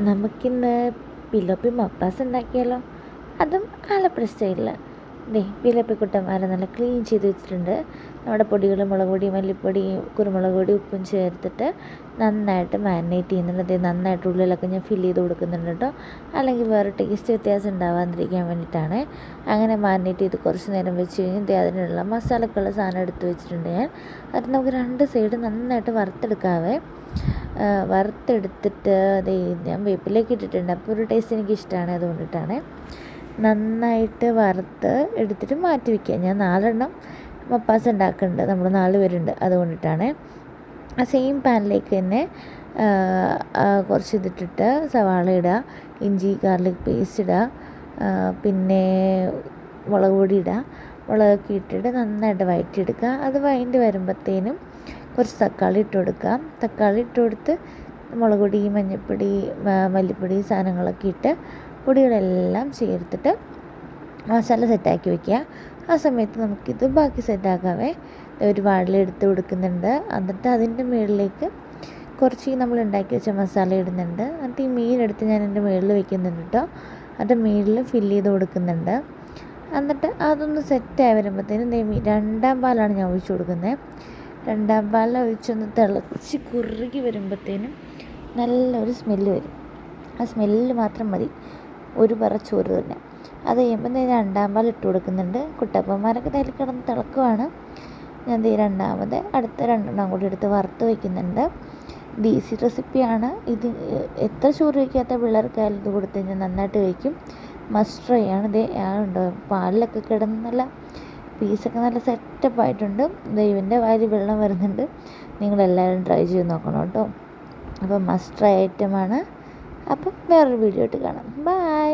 നമുക്കിന്ന് പിലോപ്പി മപ്പാസ് ഉണ്ടാക്കിയാലോ. അതും ആലപ്പുഴ സ്റ്റൈലിൽ. പിലോപ്പി കുട്ടന്മാരെ നല്ല ക്ലീൻ ചെയ്ത് വെച്ചിട്ടുണ്ട്. നമ്മുടെ പൊടികൾ മുളക് പൊടി, മല്ലിപ്പൊടി, കുരുമുളക് പൊടി, ഉപ്പും ചേർത്തിട്ട് നന്നായിട്ട് മാരിനേറ്റ് ചെയ്യുന്നുണ്ട്. നന്നായിട്ട് ഉള്ളിലൊക്കെ ഞാൻ ഫില്ല് ചെയ്ത് കൊടുക്കുന്നുണ്ട് കേട്ടോ. അല്ലെങ്കിൽ വേറെ ടേസ്റ്റ് വ്യത്യാസം ഉണ്ടാവാതിരിക്കാൻ വേണ്ടിയിട്ടാണ്. അങ്ങനെ മാരിനേറ്റ് ചെയ്ത് കുറച്ച് നേരം വെച്ച് കഴിഞ്ഞ് അതിനുള്ള മസാലക്കുള്ള സാധനം എടുത്ത് വെച്ചിട്ടുണ്ട് ഞാൻ. അത് നമുക്ക് രണ്ട് സൈഡ് നന്നായിട്ട് വറുത്തെടുക്കാവേ. വറുത്തെടുത്തിട്ട് ഞാൻ വേപ്പിലേക്ക് ഇട്ടിട്ടുണ്ട്. അപ്പോൾ ഒരു ടേസ്റ്റ് എനിക്കിഷ്ടമാണ്, അതുകൊണ്ടിട്ടാണ്. നന്നായിട്ട് വറുത്ത് എടുത്തിട്ട് മാറ്റി വയ്ക്കുക. ഞാൻ 4 എണ്ണം മപ്പാസ് ഉണ്ടാക്കുന്നുണ്ട്, നമ്മൾ 4 പേരുണ്ട്, അതുകൊണ്ടിട്ടാണ്. ആ സെയിം പാനിലേക്ക് തന്നെ കുറച്ച് ഇതിട്ടിട്ട് സവാള ഇടുക, ഇഞ്ചി ഗാർലിക് പേസ്റ്റ് ഇടുക, പിന്നെ മുളക് പൊടി ഇടുക. മുളകൊക്കെ ഇട്ടിട്ട് നന്നായിട്ട് വഴറ്റിയെടുക്കുക. അത് വഴറ്റി വരുമ്പോഴത്തേനും കുറച്ച് തക്കാളി ഇട്ട് കൊടുക്കാം. തക്കാളി ഇട്ട് കൊടുത്ത് മുളക് പൊടി, മഞ്ഞൾപ്പൊടി, മല്ലിപ്പൊടി സാധനങ്ങളൊക്കെ ഇട്ട് പൊടികളെല്ലാം ചേർത്തിട്ട് മസാല സെറ്റാക്കി വയ്ക്കുക. ആ സമയത്ത് നമുക്കിത് ബാക്കി സെറ്റാക്കാവേ. ഒരു വാഴ എടുത്ത് കൊടുക്കുന്നുണ്ട്. എന്നിട്ട് അതിൻ്റെ മുകളിലേക്ക് കുറച്ച് നമ്മൾ ഉണ്ടാക്കി വെച്ച മസാല ഇടുന്നുണ്ട്. എന്നിട്ട് ഈ മീനെടുത്ത് ഞാൻ എൻ്റെ മുകളിൽ വെക്കുന്നുണ്ട് കേട്ടോ. അതിൻ്റെ മുകളിൽ ഫില്ല് ചെയ്ത് കൊടുക്കുന്നുണ്ട്. എന്നിട്ട് അതൊന്ന് സെറ്റായി വരുമ്പോഴത്തേനും 2ാം പാലാണ് ഞാൻ ഒഴിച്ച് കൊടുക്കുന്നത്. 2ാം പാൽ ഒഴിച്ചൊന്ന് തിളച്ച് കുറുകി വരുമ്പോഴത്തേനും നല്ലൊരു സ്മെല്ല് വരും. ആ സ്മെല്ല് മാത്രം മതി, ഒരു പറ ചോറ് തന്നെ. അത് കഴിയുമ്പോൾ 2ാം പാൽ ഇട്ട് കൊടുക്കുന്നുണ്ട്. കുട്ടപ്പന്മാരൊക്കെ അതിൽ കിടന്ന് തിളക്കുവാണ്. ഞാൻ രണ്ടാമത് അടുത്ത 2 കൂടി എടുത്ത് വറുത്ത് വയ്ക്കുന്നുണ്ട്. ഇത് ഈസി റെസിപ്പിയാണ്. ഇത് എത്ര ചോറ് വയ്ക്കാത്ത പിള്ളേർക്കായാലും ഇത് കൊടുത്ത് കഴിഞ്ഞാൽ നന്നായിട്ട് കഴിക്കും. മസ്റ്റ് ട്രൈ ആണ്. ഉണ്ടോ പാലിലൊക്കെ കിടന്ന് നല്ല പീസൊക്കെ നല്ല സെറ്റപ്പായിട്ടുണ്ട്. ദൈവൻ്റെ വായിൽ വെള്ളം വരുന്നുണ്ട്. നിങ്ങളെല്ലാവരും ട്രൈ ചെയ്ത് നോക്കണം കേട്ടോ. അപ്പോൾ മസ്റ്റ് ട്രൈ ഐറ്റമാണ്. അപ്പം വേറൊരു വീഡിയോ ആയിട്ട് കാണാം. ബൈ.